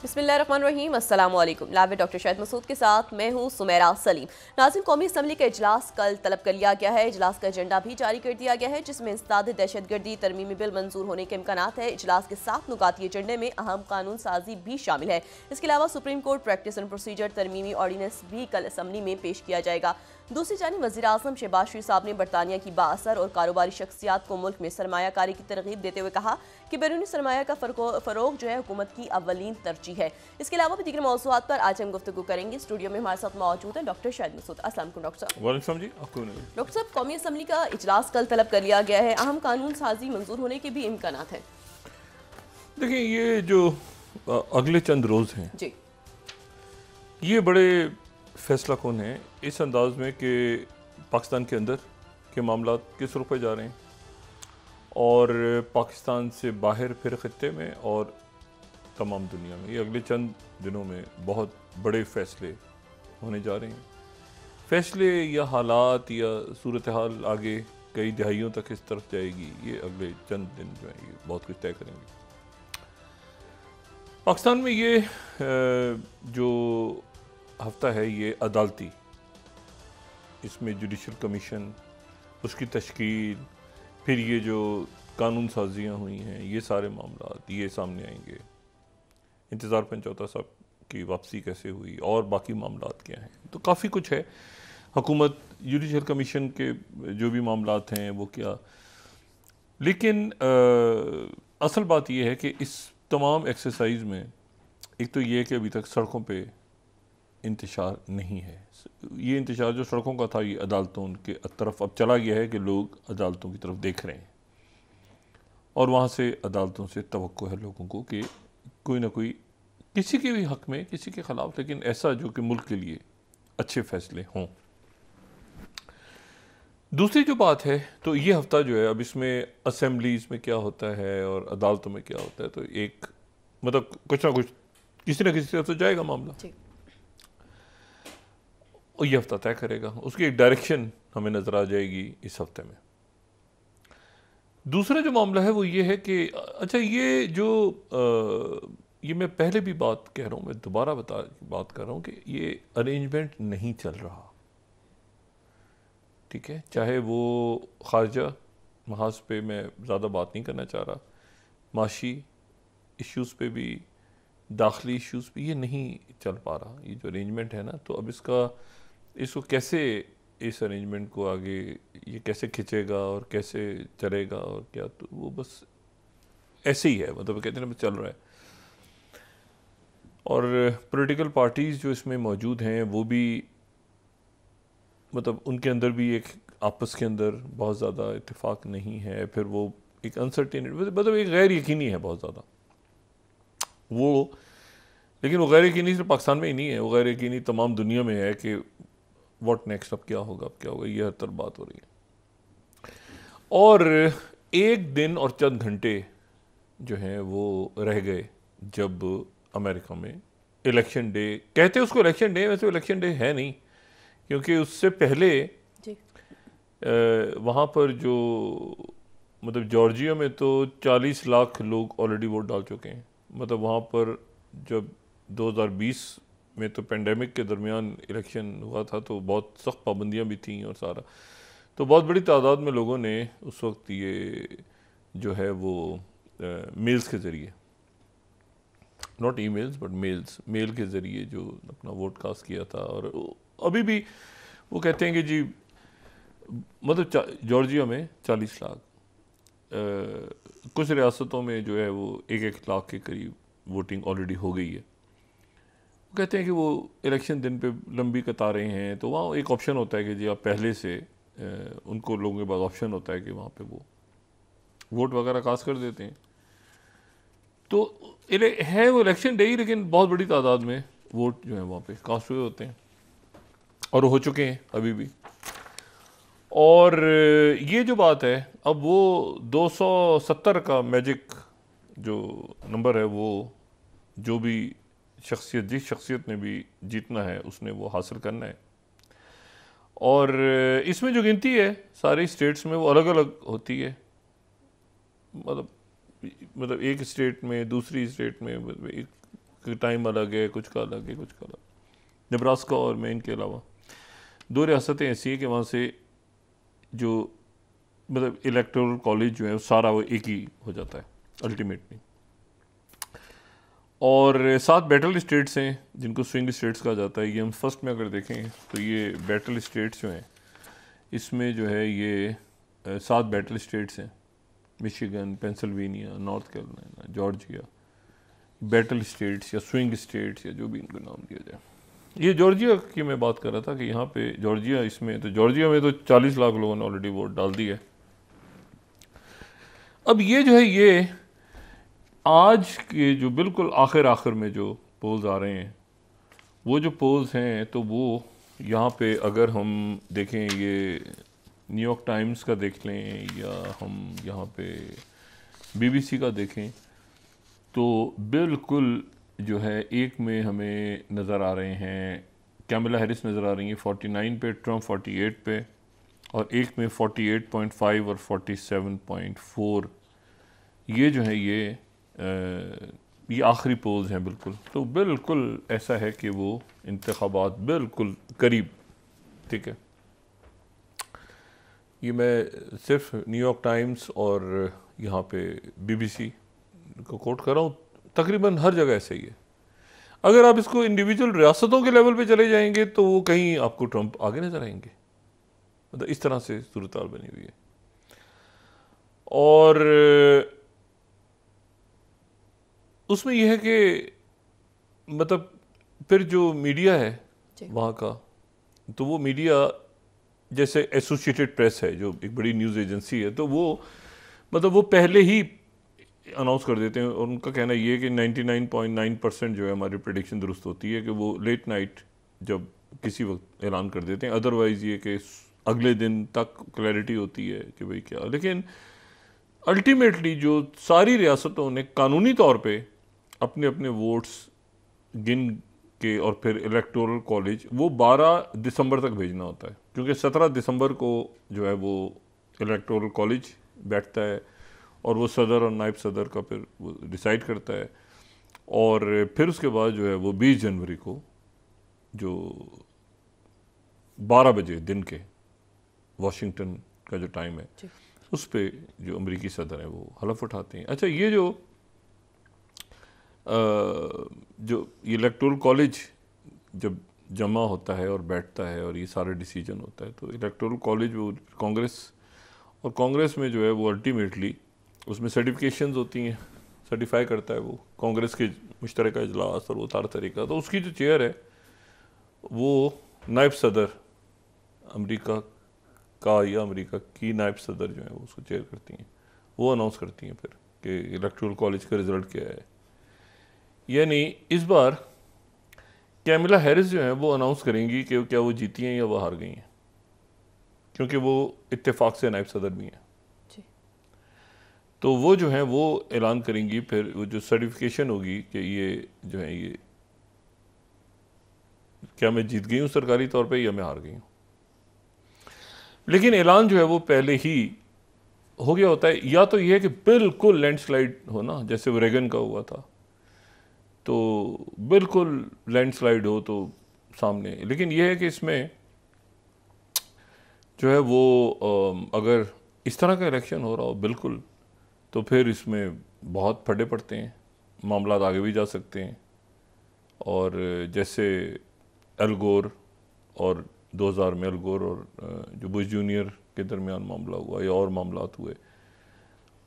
बिस्मिल्लाहिर्रहमानिर्रहीम, अस्सलाम वालेकुम। लाइव डॉक्टर शाहिद मसूद के साथ मैं हूँ सुमेरा सलीम। नाज़रीन, कौमी असम्बली का इजलास कल तलब कर लिया गया है। इजलास का एजेंडा भी जारी कर दिया गया है, जिसमें इंसदाद दहशतगर्दी तरमीमी बिल मंजूर होने के इम्कानात है। इजलास के 7 नुकाती एजेंडे में अहम कानून साजी भी शामिल है। इसके अलावा supreme court practice and procedure तरमीमी ऑर्डीनेंस भी कल असम्बली में पेश किया जाएगा। दूसरी जानिब वज़ीर आज़म शहबाज शरीफ साहब ने बरतानिया की बाअसर और कारोबारी शख्सियात को मुल्क में सरमायाकारी की तरगीब देते हुए कहा कि बैरूनी सरमाया का फ़रोग जो है हुकूमत की अव्वलीन तरजीह है। इसके अलावा भी दीगर मौज़ूआत पर आज हम गुफ्तगू करेंगे। स्टूडियो में हमारे साथ मौजूद है डॉक्टर शाहिद मसूद। अस्सलाम वालेकुम डॉक्टर साहब। वालेकुम जी, आपको डॉक्टर साहब, कौमी असम्बली का इजलास कल तलब कर लिया गया है। अहम कानून साजी मंजूर होने के भी इम्कानात हैं। देखिए, ये जो अगले चंद रोज़ हैं जी, ये बड़े फैसला कौन है इस अंदाज में कि पाकिस्तान के अंदर के मामला किस रुख पे जा रहे हैं और पाकिस्तान से बाहर फिर खत्ते में और तमाम दुनिया में ये अगले चंद दिनों में बहुत बड़े फैसले होने जा रहे हैं। फैसले या हालात या सूरत हाल आगे कई दहाइयों तक इस तरफ जाएगी, ये अगले चंद दिन जो है ये बहुत कुछ तय करेंगे। पाकिस्तान में ये जो हफ्ता है ये अदालती, इसमें जुडिशल कमीशन, उसकी तश्कील, फिर ये जो कानून साजियाँ हुई हैं, ये सारे मामला ये सामने आएंगे। इंतज़ार पंचौता साहब की वापसी कैसे हुई और बाकी मामला क्या हैं, तो काफ़ी कुछ है। हुकूमत जुडिशल कमीशन के जो भी मामला हैं वो क्या, लेकिन असल बात यह है कि इस तमाम एक्सरसाइज में एक तो ये है कि अभी तक सड़कों पे इंतशार नहीं है। ये इंतशार जो सड़कों का था ये अदालतों के तरफ अब चला गया है कि लोग अदालतों की तरफ देख रहे हैं और वहाँ से अदालतों से तवक्को है लोगों को कि कोई ना कोई किसी के भी हक़ में, किसी के ख़िलाफ़, लेकिन ऐसा जो कि मुल्क के लिए अच्छे फ़ैसले हों। दूसरी जो बात है तो ये हफ़्ता जो है अब इसमें असेंबलीज़ में क्या होता है और अदालतों में क्या होता है, तो एक मतलब कुछ ना कुछ किसी न किसी तरफ तो जाएगा मामला और ये हफ्ता तय करेगा, उसकी एक डायरेक्शन हमें नज़र आ जाएगी इस हफ्ते में। दूसरा जो मामला है वो ये है कि अच्छा ये जो ये मैं पहले भी बात कह रहा हूँ, मैं दोबारा बात कर रहा हूँ कि ये अरेंजमेंट नहीं चल रहा, ठीक है। चाहे वो खारजा महाज पे मैं ज़्यादा बात नहीं करना चाह रहा, माशी इश्यूज़ पे भी, दाखिली इश्यूज़ पे ये नहीं चल पा रहा ये जो अरेंजमेंट है ना। तो अब इसको कैसे, इस अरेंजमेंट को आगे ये कैसे खिंचेगा और कैसे चलेगा और क्या, तो वो बस ऐसे ही है, मतलब कहते हैं ना चल रहा है। और पॉलिटिकल पार्टीज़ जो इसमें मौजूद हैं वो भी मतलब उनके अंदर भी एक आपस के अंदर बहुत ज़्यादा इत्तेफाक नहीं है, फिर वो एक अनसर्टेनिटी, मतलब एक गैर यकीनी है बहुत ज़्यादा वो। लेकिन वो गैर यकीनी सिर्फ पाकिस्तान में ही नहीं है, वो गैर यकीनी तमाम दुनिया में है कि व्हाट नेक्स्ट, अब क्या होगा, अब क्या होगा, ये हर तरफ बात हो रही है। और एक दिन और चंद घंटे जो हैं वो रह गए जब अमेरिका में इलेक्शन डे, कहते हैं उसको इलेक्शन डे, वैसे इलेक्शन डे है नहीं, क्योंकि उससे पहले वहाँ पर जो मतलब जॉर्जिया में तो 40 लाख लोग ऑलरेडी वोट डाल चुके हैं। मतलब वहाँ पर जब 2020 में तो पेंडेमिक के दरमियान इलेक्शन हुआ था तो बहुत सख्त पाबंदियाँ भी थीं और सारा, तो बहुत बड़ी तादाद में लोगों ने उस वक्त ये जो है वो मेल्स के ज़रिए, नॉट ईमेल्स बट मेल के ज़रिए जो अपना वोट कास्ट किया था। और अभी भी वो कहते हैं कि जी मतलब जॉर्जिया में 40 लाख, कुछ रियासतों में जो है वो 1-1 लाख के करीब वोटिंग ऑलरेडी हो गई है। वो कहते हैं कि वो इलेक्शन दिन पे लंबी कतारें हैं, तो वहाँ एक ऑप्शन होता है कि जी आप पहले से उनको लोगों के पास ऑप्शन होता है कि वहाँ पे वो वोट वगैरह कास्ट कर देते हैं। तो है वो इलेक्शन डे ही, लेकिन बहुत बड़ी तादाद में वोट जो है वहाँ पे कास्ट हुए होते हैं और हो चुके हैं अभी भी। और ये जो बात है अब वो 270 का मैजिक जो नंबर है, वो जो भी शख्सियत, जिस शख्सियत ने भी जीतना है उसने वो हासिल करना है। और इसमें जो गिनती है सारी स्टेट्स में वो अलग अलग होती है, मतलब एक स्टेट में दूसरी स्टेट में एक टाइम अलग है, कुछ का अलग है, कुछ का अलग। नेब्रास्का और मेन के अलावा 2 रियासतें ऐसी हैं कि वहाँ से जो मतलब इलेक्टोरल कॉलेज जो है सारा वो एक ही हो जाता है अल्टीमेटली। और 7 बैटल स्टेट्स हैं जिनको स्विंग स्टेट्स कहा जाता है। ये हम फर्स्ट में अगर देखें तो ये बैटल स्टेट्स जो हैं इसमें जो है ये 7 बैटल स्टेट्स हैं, Michigan, Pennsylvania, north Carolina, Georgia. Battle states या स्विंग स्टेट्स या जो भी इनको नाम दिया जाए। ये जॉर्जिया की मैं बात कर रहा था कि यहाँ पे जॉर्जिया, इसमें तो जॉर्जिया में तो 40 लाख लोगों ने ऑलरेडी वोट डाल दी है। अब ये जो है ये आज के जो बिल्कुल आखिर में जो पोल्स आ रहे हैं, वो जो पोल्स हैं तो वो यहाँ पे अगर हम देखें, ये न्यूयॉर्क टाइम्स का देख लें या हम यहाँ पे बीबीसी का देखें, तो बिल्कुल जो है एक में हमें नज़र आ रहे हैं कैमला हैरिस नज़र आ रही हैं 49 पे, ट्रम्प 48 पे, और एक में 48.5 और 47.4। ये जो है ये आखिरी पोल्स हैं बिल्कुल। तो बिल्कुल ऐसा है कि वो इंतखाबात बिल्कुल करीब, ठीक है। ये मैं सिर्फ न्यूयॉर्क टाइम्स और यहाँ पे बीबीसी को कोट कर रहा हूँ, तकरीबन हर जगह ऐसा ही है। अगर आप इसको इंडिविजुअल रियासतों के लेवल पे चले जाएंगे तो वो कहीं आपको ट्रंप आगे नजर आएंगे। मतलब इस तरह से सूरत हाल बनी हुई है। और उसमें यह है कि मतलब फिर जो मीडिया है वहाँ का, तो वो मीडिया जैसे एसोसिएटेड प्रेस है जो एक बड़ी न्यूज़ एजेंसी है, तो वो मतलब वो पहले ही अनाउंस कर देते हैं और उनका कहना ये है कि 99.9% जो है हमारी प्रेडिक्शन दुरुस्त होती है कि वो लेट नाइट जब किसी वक्त ऐलान कर देते हैं। अदरवाइज़ ये कि अगले दिन तक क्लैरिटी होती है कि भाई क्या। लेकिन अल्टीमेटली जो सारी रियासतों ने कानूनी तौर पे अपने अपने वोट्स गिन के और फिर इलेक्टोरल कॉलेज वो 12 दिसंबर तक भेजना होता है, क्योंकि 17 दिसंबर को जो है वो इलेक्टोरल कॉलेज बैठता है और वो सदर और नायब सदर का फिर वो डिसाइड करता है। और फिर उसके बाद जो है वो 20 जनवरी को जो 12 बजे दिन के वाशिंगटन का जो टाइम है उस पे जो अमेरिकी सदर है वो हलफ उठाते हैं। अच्छा, ये जो इलेक्टोरल कॉलेज जब जमा होता है और बैठता है और ये सारा डिसीजन होता है, तो इलेक्टोरल कॉलेज वो कांग्रेस, और कांग्रेस में जो है वो अल्टीमेटली उसमें सर्टिफिकेशंस होती हैं, सर्टिफाई करता है वो कांग्रेस के मुश्तरका इजलास और वो सारा तरीका। तो उसकी जो चेयर है वो नायब सदर अमेरिका का या अमेरिका की नायब सदर जो है वो उसको चेयर करती हैं, वो अनाउंस करती हैं फिर कि इलेक्टोरल कॉलेज का रिज़ल्ट क्या है। यानी इस बार कैमला हैरिस जो है वो अनाउंस करेंगी कि क्या वो जीती हैं या वो हार गई हैं, क्योंकि वो इत्तेफाक से नायब सदर भी हैं। तो वो जो है वो ऐलान करेंगी, फिर वो जो सर्टिफिकेशन होगी कि ये जो है ये क्या मैं जीत गई हूँ सरकारी तौर पे या मैं हार गई हूँ। लेकिन ऐलान जो है वो पहले ही हो गया होता है। या तो ये है कि बिल्कुल लैंडस्लाइड हो ना, जैसे वो रेगन का हुआ था, तो बिल्कुल लैंडस्लाइड हो तो सामने। लेकिन यह है कि इसमें जो है वो अगर इस तरह का इलेक्शन हो रहा हो बिल्कुल, तो फिर इसमें बहुत फटे पड़ते हैं, मामला आगे भी जा सकते हैं। और जैसे एल गोर और 2000 में एल गोर और जो बुश जूनियर के दरमियान मामला हुआ या और मामलात हुए।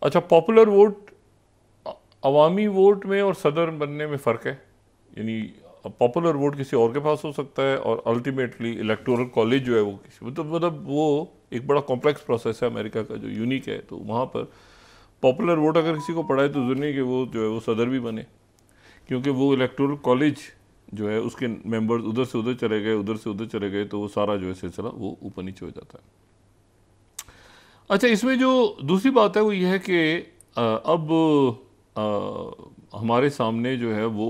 अच्छा, पॉपुलर वोट, अवामी वोट में और सदर बनने में फ़र्क है। यानी पॉपुलर वोट किसी और के पास हो सकता है और अल्टीमेटली इलेक्टोरल कॉलेज जो है वो किसी मतलब वो एक बड़ा कॉम्प्लेक्स प्रोसेस है अमेरिका का जो यूनिक है। तो वहाँ पर पॉपुलर वोट अगर किसी को पड़ा है तो ज़रूरी नहीं कि वो जो है वो सदर भी बने, क्योंकि वो इलेक्टोरल कॉलेज जो है उसके मेंबर्स उधर से उधर चले गए, उधर से उधर चले गए, तो वो सारा जो है सिलसिला वो ऊपर नीचे हो जाता है। अच्छा, इसमें जो दूसरी बात है वो ये है कि अब हमारे सामने जो है वो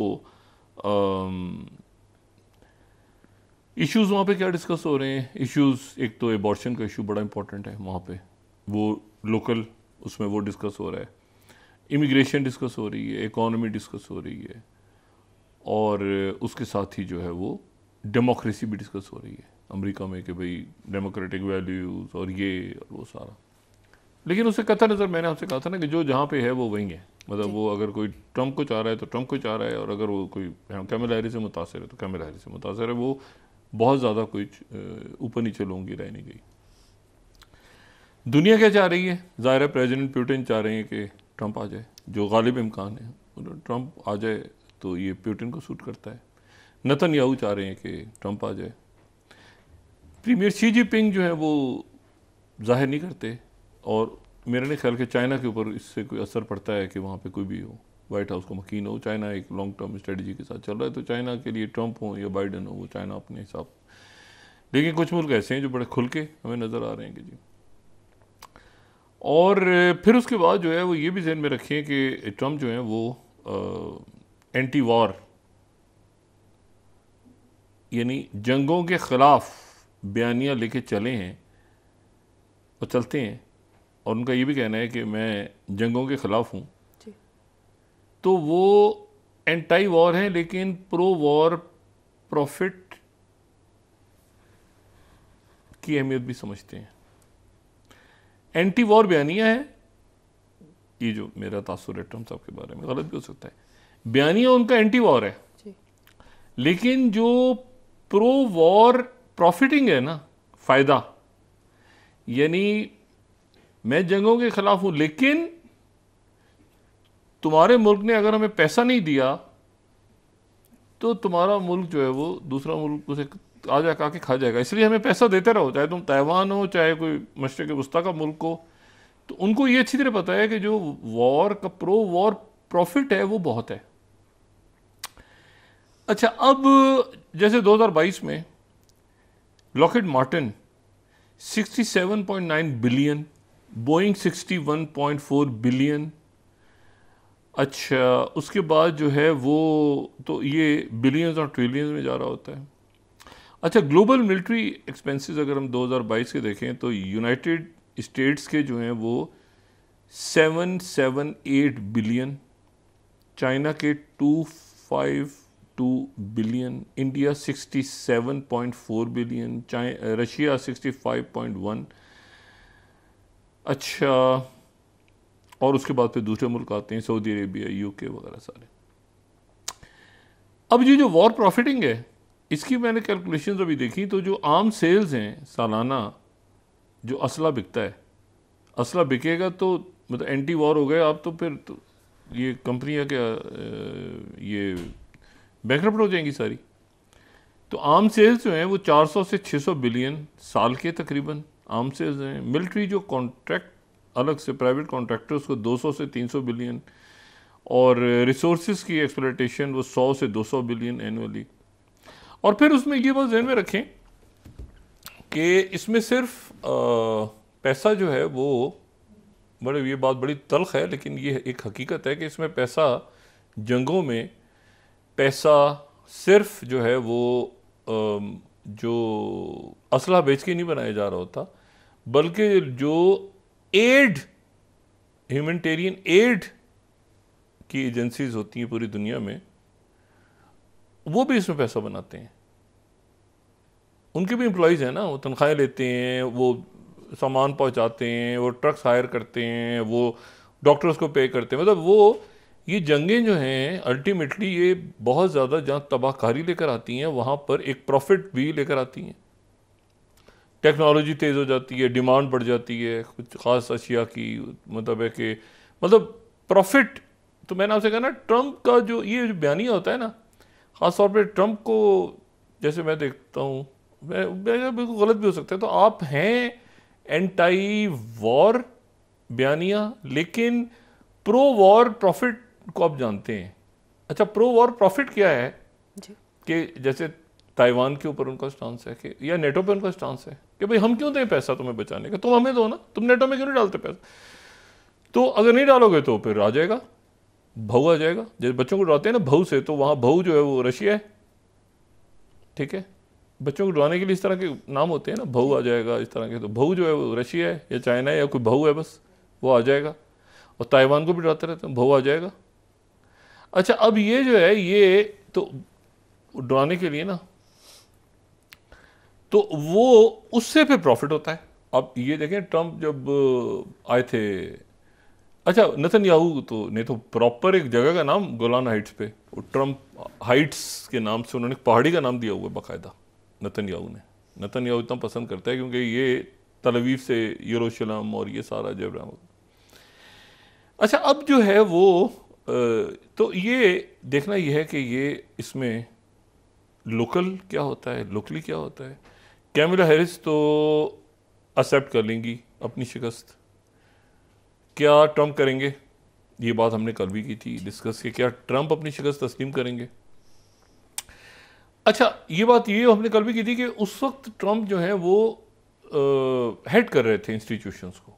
इश्यूज़ वहाँ पे क्या डिस्कस हो रहे हैं। इश्यूज़, एक तो एबॉर्शन का इशू बड़ा इंपॉर्टेंट है वहाँ पे, वो लोकल उसमें वो डिस्कस हो रहा है। इमिग्रेशन डिस्कस हो रही है, इकॉनमी डिस्कस हो रही है, और उसके साथ ही जो है वो डेमोक्रेसी भी डिस्कस हो रही है अमेरिका में कि भाई डेमोक्रेटिक वैल्यूज़ और ये और वो सारा। लेकिन उससे कतई नज़र मैंने आपसे कहा था ना कि जो जहाँ पे है वो वहीं है। मतलब वो अगर कोई ट्रंप को चाह रहा है तो ट्रंप को चाह रहा है, और अगर वो कोई कैमला हैरिस से मुतासर है तो कैमला हैरिस से मुतासर है। वो बहुत ज़्यादा कुछ ऊपर नीचे लोगों की राय नहीं गई। दुनिया क्या चाह रही है? ज़ाहिर है प्रेसिडेंट पुतिन चाह रहे हैं कि ट्रंप आ जाए, जो गालिब इम्कान है। ट्रंप आ जाए तो ये पुतिन को सूट करता है। नेतन्याहू चाह रहे हैं कि ट्रंप आ जाए। प्रीमियर शी जिनपिंग जो है वो जाहिर नहीं करते, और मेरे नहीं ख्याल कि चाइना के ऊपर इससे कोई असर पड़ता है कि वहाँ पे कोई भी हो, वाइट हाउस को मकीन हो। चाइना एक लॉन्ग टर्म स्ट्रेटजी के साथ चल रहा है, तो चाइना के लिए ट्रंप हो या बाइडन हो, वो चाइना अपने हिसाब। लेकिन कुछ मुल्क ऐसे हैं जो बड़े खुल के हमें नज़र आ रहे हैं कि जी। और फिर उसके बाद जो है वो ये भी ज़हन में रखें कि ट्रंप जो है वो एंटी वॉर, यानी जंगों के ख़िलाफ़ बयानियाँ लेके चले हैं और चलते हैं, और उनका ये भी कहना है कि मैं जंगों के ख़िलाफ़ हूँ। तो वो एंटी वॉर हैं लेकिन प्रो वॉर प्रॉफिट की अहमियत भी समझते हैं। एंटी वॉर बयानिया है, ये जो मेरा तासुर है ट्रंप साहब के बारे में, गलत भी हो सकता है, बयानिया उनका एंटी वॉर है जी। लेकिन जो प्रो वॉर प्रॉफिटिंग है ना, फायदा, यानी मैं जंगों के खिलाफ हूं लेकिन तुम्हारे मुल्क ने अगर हमें पैसा नहीं दिया तो तुम्हारा मुल्क जो है वो दूसरा मुल्क उसे आ जाकर आके खा जाएगा, इसलिए हमें पैसा देते रहो, चाहे तुम ताइवान हो चाहे कोई मशरिक वस्ता का मुल्क हो। तो उनको ये अच्छी तरह पता है कि जो वॉर का प्रो वॉर प्रॉफिट है वो बहुत है। अच्छा, अब जैसे 2022 में Lockheed Martin 67.9 billion, Boeing 61.4 billion. अच्छा, उसके बाद जो है वो तो ये बिलियंस और ट्रिलियंस में जा रहा होता है। अच्छा, ग्लोबल मिलिट्री एक्सपेंसेस अगर हम 2022 के देखें तो यूनाइटेड स्टेट्स के जो हैं वो 778 बिलियन, चाइना के 252 बिलियन, इंडिया 67.4 बिलियन, रशिया 65.1। अच्छा, और उसके बाद फिर दूसरे मुल्क आते हैं, सऊदी अरेबिया, यूके वगैरह सारे। अब ये जो वॉर प्रॉफिटिंग है इसकी मैंने कैलकुलेशंस अभी देखी, तो जो आम सेल्स हैं सालाना, जो असला बिकता है, असला बिकेगा तो मतलब एंटी वॉर हो गए आप, तो फिर तो ये कंपनियां क्या ये बैंकरप्ट हो जाएंगी सारी। तो आम सेल्स जो हैं वो 400 से 600 बिलियन साल के तकरीबन आम सेल्स हैं। मिलिट्री जो कॉन्ट्रैक्ट अलग से प्राइवेट कॉन्ट्रैक्टर्स को 200 से 300 बिलियन, और रिसोर्सेज की एक्सप्लॉयटेशन वो 100 से 200 बिलियन एनुअली। और फिर उसमें ये बात ध्यान में रखें कि इसमें सिर्फ पैसा जो है वो ये बात बड़ी तल्ख है, लेकिन ये एक हकीकत है कि इसमें पैसा, जंगों में पैसा सिर्फ जो है वो जो असला बेच के नहीं बनाया जा रहा होता, बल्कि जो एड, ह्यूमैनिटेरियन एड की एजेंसीज होती हैं पूरी दुनिया में, वो भी इसमें पैसा बनाते हैं। उनके भी एम्प्लॉयज़ हैं ना, वो तनख्वाहें लेते हैं, वो सामान पहुंचाते हैं, वो ट्रक्स हायर करते हैं, वो डॉक्टर्स को पे करते हैं। मतलब वो ये जंगें जो हैं अल्टीमेटली ये बहुत ज़्यादा जहाँ तबाहकारी लेकर आती हैं वहाँ पर एक प्रॉफिट भी लेकर आती हैं। टेक्नोलॉजी तेज़ हो जाती है, डिमांड बढ़ जाती है कुछ ख़ास अशिया की, मतलब है कि मतलब प्रॉफिट। तो मैंने आपसे कहा ना, ट्रंप का जो ये जो बयानिया होता है ना, ख़ास तौर पे ट्रंप को जैसे मैं देखता हूँ, मैं बिल्कुल गलत भी हो सकता है, तो आप हैं एंटी वॉर बयानिया लेकिन प्रो वॉर प्रॉफिट को आप जानते हैं। अच्छा, प्रो वॉर प्रॉफिट क्या है कि जैसे ताइवान के ऊपर उनका स्टांस है कि, या नेटो पे उनका स्टांस है कि भाई हम क्यों दें पैसा तुम्हें बचाने का, तुम हमें दो ना, तुम नेटो में क्यों नहीं डालते पैसा। तो अगर नहीं डालोगे तो फिर आ जाएगा भाऊ, आ जाएगा। जैसे बच्चों को डराते हैं ना भाऊ से, तो वहाँ भाऊ जो है वो रशिया है, ठीक है। बच्चों को डराने के लिए इस तरह के नाम होते हैं ना, भाऊ आ जाएगा, इस तरह के। तो भाऊ जो है वो रशिया है या चाइना है या कोई भाऊ है, बस वो आ जाएगा। और ताइवान को भी डराते रहते हैं, भाऊ आ जाएगा। अच्छा, अब ये जो है ये तो डराने के लिए ना, तो वो उससे फिर प्रॉफिट होता है। अब ये देखें, ट्रंप जब आए थे, अच्छा नेतन्याहू तो ने तो प्रॉपर एक जगह का नाम गोलान हाइट्स पे, ट्रंप हाइट्स के नाम से उन्होंने पहाड़ी का नाम दिया हुआ है बाकायदा नेतन्याहू ने। नेतन्याहू इतना पसंद करता है क्योंकि ये तल अवीव से यरूशलेम और ये सारा जब, अच्छा अब जो है वो तो ये देखना ये है कि ये इसमें लोकल क्या होता है, लोकली क्या होता है। कैमला हैरिस तो एक्सेप्ट कर लेंगी अपनी शिकस्त, क्या ट्रंप करेंगे? ये बात हमने कल भी की थी डिस्कस कि क्या ट्रंप अपनी शिकस्त तस्लीम करेंगे। अच्छा ये बात ये हमने कल भी की थी कि उस वक्त ट्रंप जो है वो हेड कर रहे थे इंस्टीट्यूशंस को।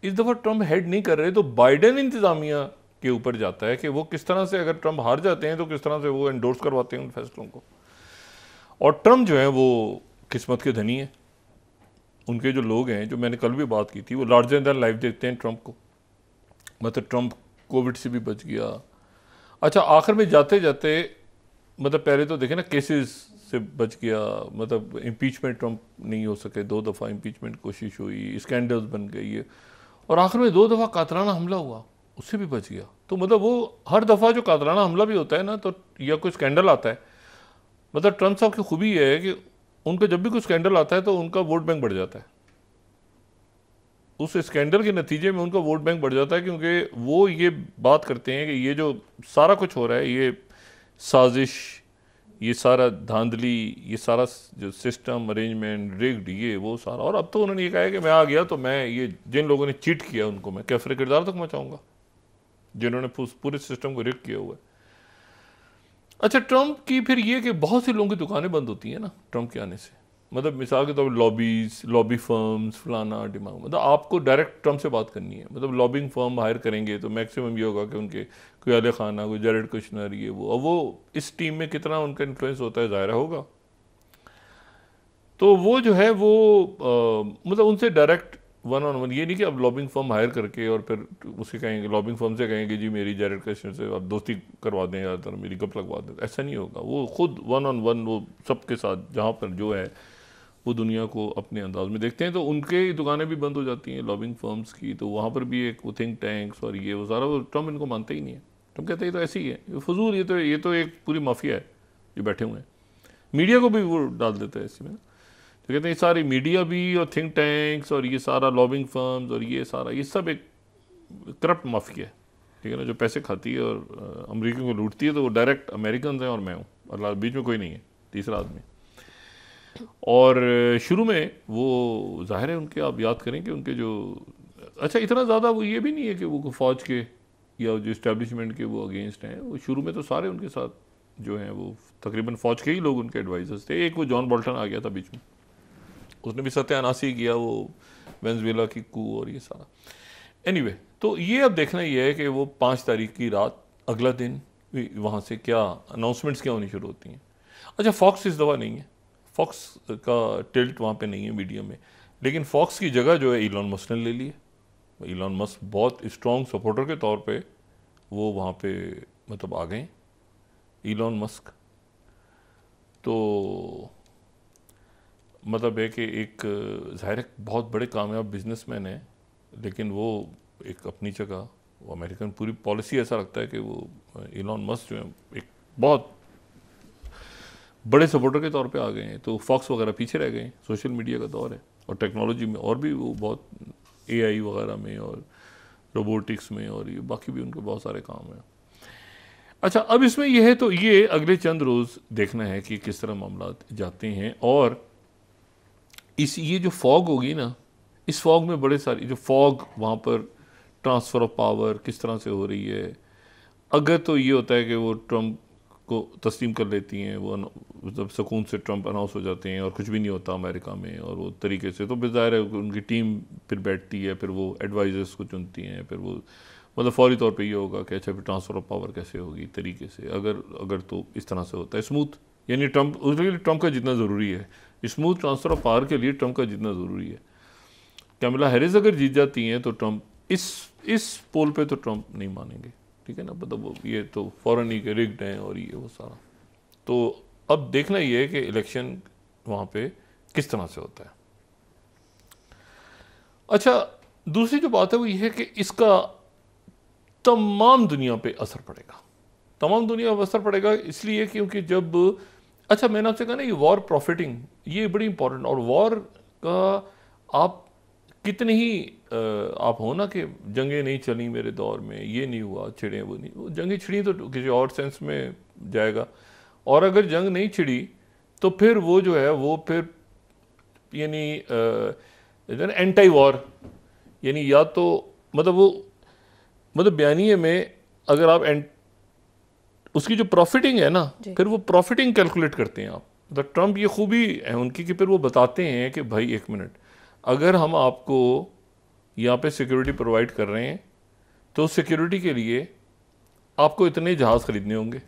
इस दफ़ा ट्रंप हेड नहीं कर रहे, तो बाइडेन इंतज़ामिया के ऊपर जाता है कि वो किस तरह से, अगर ट्रंप हार जाते हैं तो किस तरह से वो एंडोर्स करवाते हैं उन फैसलों को। और ट्रंप जो है वो किस्मत के धनी है। उनके जो लोग हैं, जो मैंने कल भी बात की थी, वो लार्जर दैन लाइफ देखते हैं ट्रंप को। मतलब ट्रंप कोविड से भी बच गया। अच्छा आखिर में जाते जाते, मतलब पहले तो देखे ना केसेस से बच गया, मतलब इम्पीचमेंट ट्रंप नहीं हो सके, 2 दफ़ा इम्पीचमेंट कोशिश हुई, स्कैंडल्स बन गई है, और आखिर में 2 दफ़ा कातलाना हमला हुआ, उससे भी बच गया। तो मतलब वो हर दफ़ा जो कातलाना हमला भी होता है ना, तो या कोई स्कैंडल आता है, मतलब ट्रंप साहब की खूबी ये है कि उनका जब भी कोई स्कैंडल आता है तो उनका वोट बैंक बढ़ जाता है। उस स्कैंडल के नतीजे में उनका वोट बैंक बढ़ जाता है, क्योंकि वो ये बात करते हैं कि ये जो सारा कुछ हो रहा है, ये साजिश, ये सारा धांधली, ये सारा जो सिस्टम अरेंजमेंट रिग्ड, ये वो सारा। और अब तो उन्होंने ये कहा है कि मैं आ गया तो मैं ये जिन लोगों ने चीट किया उनको मैं कैफरे किरदार तक मचाऊंगा, जिन्होंने पूरे सिस्टम को रिग किया हुआ है। अच्छा ट्रंप की फिर ये कि बहुत सी लोगों की दुकानें बंद होती हैं ना ट्रंप के आने से। मतलब मिसाल के तौर पर लॉबी फर्म्स फलाना डिमांड, मतलब आपको डायरेक्ट ट्रंप से बात करनी है। मतलब लॉबिंग फर्म हायर करेंगे तो मैक्सिमम ये होगा कि उनके कोई अली खाना, कोई जैरेड कुशनर, ये वो, और वो इस टीम में कितना उनका इन्फ्लुएंस होता है ज़ाहिर होगा। तो वो जो है वो मतलब उनसे डायरेक्ट 1-on-1, ये नहीं कि अब लॉबिंग फर्म हायर करके और फिर उसे कहेंगे, लॉबिंग फर्म से कहेंगे जी मेरी जैरेड कुशनर से आप दोस्ती करवा दें या तो मेरी गप लगवा दें, ऐसा नहीं होगा। वो खुद 1-on-1 वो सबके साथ जहाँ पर जो है वो दुनिया को अपने अंदाज में देखते हैं। तो उनके दुकानें भी बंद हो जाती हैं लॉबिंग फर्म्स की, तो वहाँ पर भी एक वो थिंक टैंक्स और ये वो सारा, वो ट्रंप इनको मानते ही नहीं है। ट्रंप कहते हैं ये तो ऐसी ही है, ये फजूल, ये तो एक पूरी माफिया है जो बैठे हुए हैं। मीडिया को भी वो डाल देता है इसमें, तो कहते हैं सारी मीडिया भी और थिंक टैंक्स और ये सारा लॉबिंग फर्म्स और ये सारा, ये सब एक करप्ट माफिया है, ठीक है ना, जो पैसे खाती है और अमेरिका को लूटती है। तो वो डायरेक्ट अमेरिकन हैं और मैं हूँ, और बीच में कोई नहीं है तीसरा आदमी। और शुरू में वो जाहिर है उनके, आप याद करें कि उनके जो, अच्छा इतना ज़्यादा वो ये भी नहीं है कि वो फ़ौज के या जो इस्टेब्लिशमेंट के वो अगेंस्ट हैं। वो शुरू में तो सारे उनके साथ जो हैं वो तकरीबन फ़ौज के ही लोग उनके एडवाइज़र्स थे। एक वो जॉन बोल्टन आ गया था बीच में, उसने भी सत्यानाशी किया वो वेनेजुएला की कू और ये सारा। एनीवे तो ये अब देखना ये है कि वो 5 तारीख की रात अगला दिन वहाँ से क्या अनाउंसमेंट्स क्या होनी शुरू होती हैं। अच्छा फॉक्स इस दफ़ा नहीं है, फॉक्स का टिल्ट वहाँ पे नहीं है मीडिया में, लेकिन फॉक्स की जगह जो है इलॉन मस्क ने ले ली है। इलॉन मस्क बहुत स्ट्रॉन्ग सपोर्टर के तौर पे वो वहाँ पे मतलब आ गए इलॉन मस्क। तो मतलब है कि एक ज़ाहिर बहुत बड़े कामयाब बिजनेसमैन है, लेकिन वो एक अपनी जगह, वो अमेरिकन पूरी पॉलिसी ऐसा लगता है कि वो इलॉन मस्क जो है एक बहुत बड़े सपोर्टर के तौर पे आ गए हैं। तो फॉक्स वगैरह पीछे रह गए हैं, सोशल मीडिया का दौर है और टेक्नोलॉजी में, और भी वो बहुत एआई वगैरह में और रोबोटिक्स में और ये बाकी भी उनके बहुत सारे काम हैं। अच्छा अब इसमें यह है, तो ये अगले चंद रोज़ देखना है कि किस तरह मामला जाते हैं। और ये जो फॉग होगी ना, इस फॉग में बड़े सारी जो फॉग वहाँ पर ट्रांसफ़र ऑफ पावर किस तरह से हो रही है। अगर तो ये होता है कि वो ट्रंप को तस्लीम कर लेती हैं, वो मतलब सुकून से ट्रंप अनाउंस हो जाते हैं और कुछ भी नहीं होता अमेरिका में और वो तरीके से, तो बेज़ाहिर है उनकी टीम फिर बैठती है, फिर वो एडवाइज़र्स को चुनती हैं, फिर वो मतलब फौरी तौर पे ये होगा कि अच्छा फिर ट्रांसफ़र ऑफ पावर कैसे होगी तरीके से। अगर तो इस तरह से होता है स्मूथ, यानी ट्रंप, उसके लिए ट्रंप का जितना ज़रूरी है, स्मूथ ट्रांसफ़र ऑफ पावर के लिए ट्रंप का जितना ज़रूरी है। कैमला हैरिस अगर जीत जाती हैं तो ट्रंप इस पोल पे तो ट्रंप नहीं मानेंगे, ठीक है ना, मतलब वो ये तो फ़ौरन ही के रिग्ड हैं और ये वो सारा। तो अब देखना ये है कि इलेक्शन वहाँ पे किस तरह से होता है। अच्छा, दूसरी जो बात है वो ये है कि इसका तमाम दुनिया पे असर पड़ेगा। तमाम दुनिया पर असर पड़ेगा इसलिए क्योंकि जब, अच्छा मैंने आपसे कहा ना ये वॉर प्रॉफिटिंग, ये बड़ी इंपॉर्टेंट, और वॉर का आप कितने ही आप हो ना कि जंगें नहीं चली मेरे दौर में, ये नहीं हुआ, छिड़े वो नहीं, वो जंगें छिड़ी तो किसी और सेंस में जाएगा, और अगर जंग नहीं छिड़ी तो फिर वो जो है वो फिर यानी एंटी वॉर, यानी या तो मतलब वो मतलब बयानिए में अगर आप उसकी जो प्रॉफिटिंग है ना, फिर वो प्रॉफिटिंग कैलकुलेट करते हैं आप। तो ट्रम्प ये खूबी है उनकी कि फिर वो बताते हैं कि भाई एक मिनट, अगर हम आपको यहाँ पे सिक्योरिटी प्रोवाइड कर रहे हैं तो सिक्योरिटी के लिए आपको इतने जहाज़ खरीदने होंगे,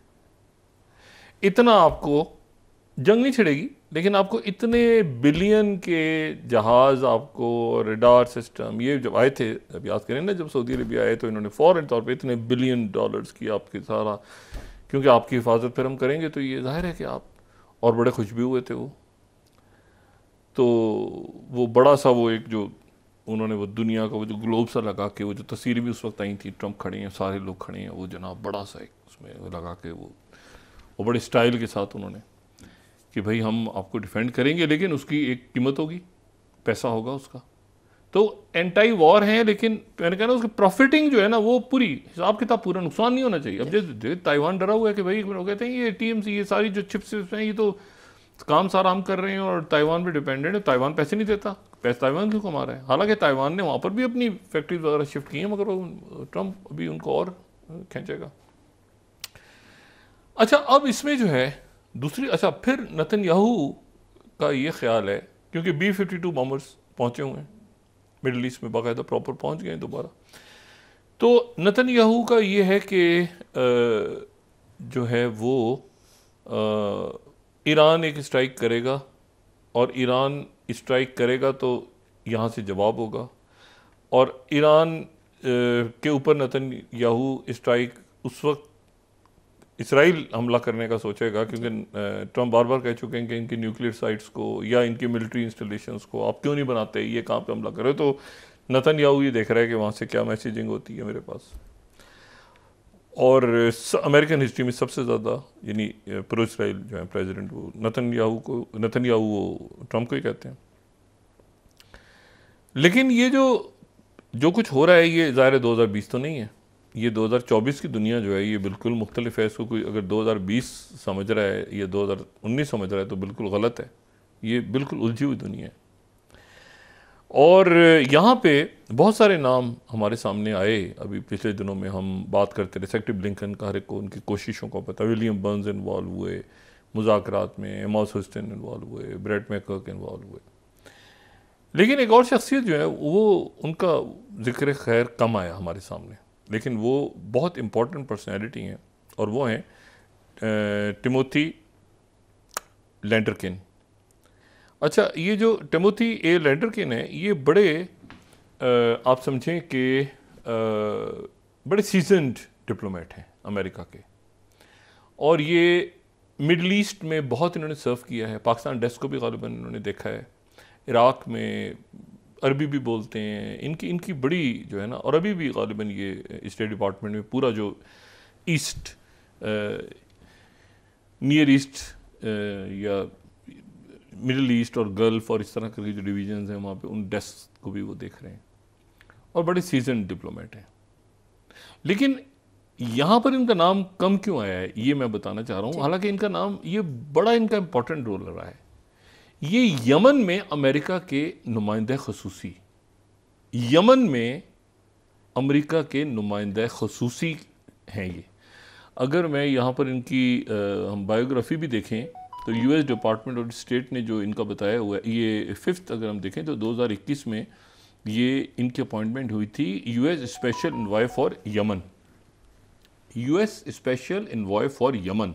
इतना आपको जंग नहीं छिड़ेगी लेकिन आपको इतने बिलियन के जहाज़, आपको रडार सिस्टम, ये जब आए थे, अब याद करें ना जब सऊदी अरबिया आए तो इन्होंने फ़ौरन तौर पे इतने बिलियन डॉलर्स की आपके सारा, क्योंकि आपकी हिफाजत फिर हम करेंगे तो ये जाहिर है कि आप, और बड़े खुश भी हुए थे वो। तो वो बड़ा सा वो एक जो उन्होंने वो दुनिया का वो जो ग्लोब सा लगा के, वो जो तस्वीर भी उस वक्त आई थी, ट्रम्प खड़े हैं, सारे लोग खड़े हैं, वो जनाब बड़ा सा एक उसमें लगा के वो बड़े स्टाइल के साथ उन्होंने कि भाई हम आपको डिफेंड करेंगे लेकिन उसकी एक कीमत होगी, पैसा होगा उसका। तो एंटी वॉर है लेकिन मैंने कहा ना उसकी प्रॉफिटिंग जो है ना वो पूरी हिसाब किताब, पूरा नुकसान नहीं होना चाहिए। अब जैसे ताइवान डरा हुआ है कि भाई वो कहते हैं ये टीएमसी, ये सारी जो चिप्स हैं ये तो काम सारा हम कर रहे हैं और ताइवान पे डिपेंडेंट है, ताइवान पैसे नहीं देता, पैसे ताइवान क्यों कमा रहा है? हालांकि ताइवान ने वहाँ पर भी अपनी फैक्ट्रीज वगैरह शिफ्ट की हैं, मगर वो ट्रम्प अभी उनको और खींचेगा। अच्छा, अब इसमें जो है दूसरी, अच्छा फिर नेतन्याहू का ये ख्याल है, क्योंकि B-52 बॉम्बर्स पहुँचे हुए हैं मिडल ईस्ट में, बाकायदा प्रॉपर पहुँच गए हैं दोबारा, तो नेतन्याहू का ये है कि जो है वो ईरान एक स्ट्राइक करेगा, और ईरान स्ट्राइक करेगा तो यहाँ से जवाब होगा, और ईरान के ऊपर नेतन्याहू स्ट्राइक उस वक्त इसराइल हमला करने का सोचेगा, क्योंकि ट्रम्प बार बार कह चुके हैं कि इनकी न्यूक्लियर साइट्स को या इनकी मिलिट्री इंस्टॉलेशंस को आप क्यों नहीं बनाते, ये कहाँ पे हमला करे। तो नेतन्याहू ये देख रहा है कि वहाँ से क्या मैसेजिंग होती है मेरे पास। और अमेरिकन हिस्ट्री में सबसे ज़्यादा यानी प्रो इसराइल जो है प्रेसिडेंट, वो नेतन्याहू वो ट्रम्प को ही कहते हैं। लेकिन ये जो कुछ हो रहा है ये ज़ाहिर 2020 तो नहीं है, ये 2024 की दुनिया जो है ये बिल्कुल मुख्तलिफ है। इसको कोई अगर 2020 समझ रहा है या 2019 समझ रहा है तो बिल्कुल गलत है, ये बिल्कुल उलझी हुई दुनिया है। और यहाँ पे बहुत सारे नाम हमारे सामने आए, अभी पिछले दिनों में हम बात करते रहे, सेक्रेटरी ब्लिंकन का हर एक को उनकी कोशिशों को पता, विलियम बर्न्स इन्वॉल्व हुए मुज़ाकरात में, एमॉस होस्टन इन्वॉल्व हुए, ब्रेट मैकर्क इन्वॉल्व हुए, लेकिन एक और शख्सियत जो है वो उनका जिक्र खैर कम आया हमारे सामने, लेकिन वो बहुत इम्पोर्टेंट पर्सनैलिटी हैं, और वो हैं टिमोथी लैंडरकिन। अच्छा, ये जो टिमोथी ए लैंडरकिन है ये बड़े आप समझें कि बड़े सीजनड डिप्लोमेट हैं अमेरिका के, और ये मिडल ईस्ट में बहुत इन्होंने सर्व किया है, पाकिस्तान डेस्क को भी गालिबन इन्होंने देखा है, इराक़ में अरबी भी बोलते हैं, इनकी बड़ी जो है ना, और अभी भी गालिबन ये स्टेट डिपार्टमेंट में पूरा जो ईस्ट नियर ईस्ट या मिडिल ईस्ट और गल्फ़ और इस तरह की जो डिवीजन्स हैं वहाँ पे उन डेस्क को भी वो देख रहे हैं, और बड़े सीजन डिप्लोमेट हैं। लेकिन यहाँ पर इनका नाम कम क्यों आया है ये मैं बताना चाह रहा हूँ, हालांकि इनका नाम ये बड़ा इनका इम्पोर्टेंट रोल रहा है। ये यमन में अमेरिका के नुमाइंदा खसूसी, यमन में अमेरिका के नुमाइंदा खसूसी हैं ये। अगर मैं यहाँ पर इनकी हम बायोग्राफी भी देखें तो यूएस डिपार्टमेंट ऑफ स्टेट ने जो इनका बताया हुआ है, ये 5th अगर हम देखें तो 2021 में ये इनकी अपॉइंटमेंट हुई थी US special envoy for Yemen, US special envoy for Yemen.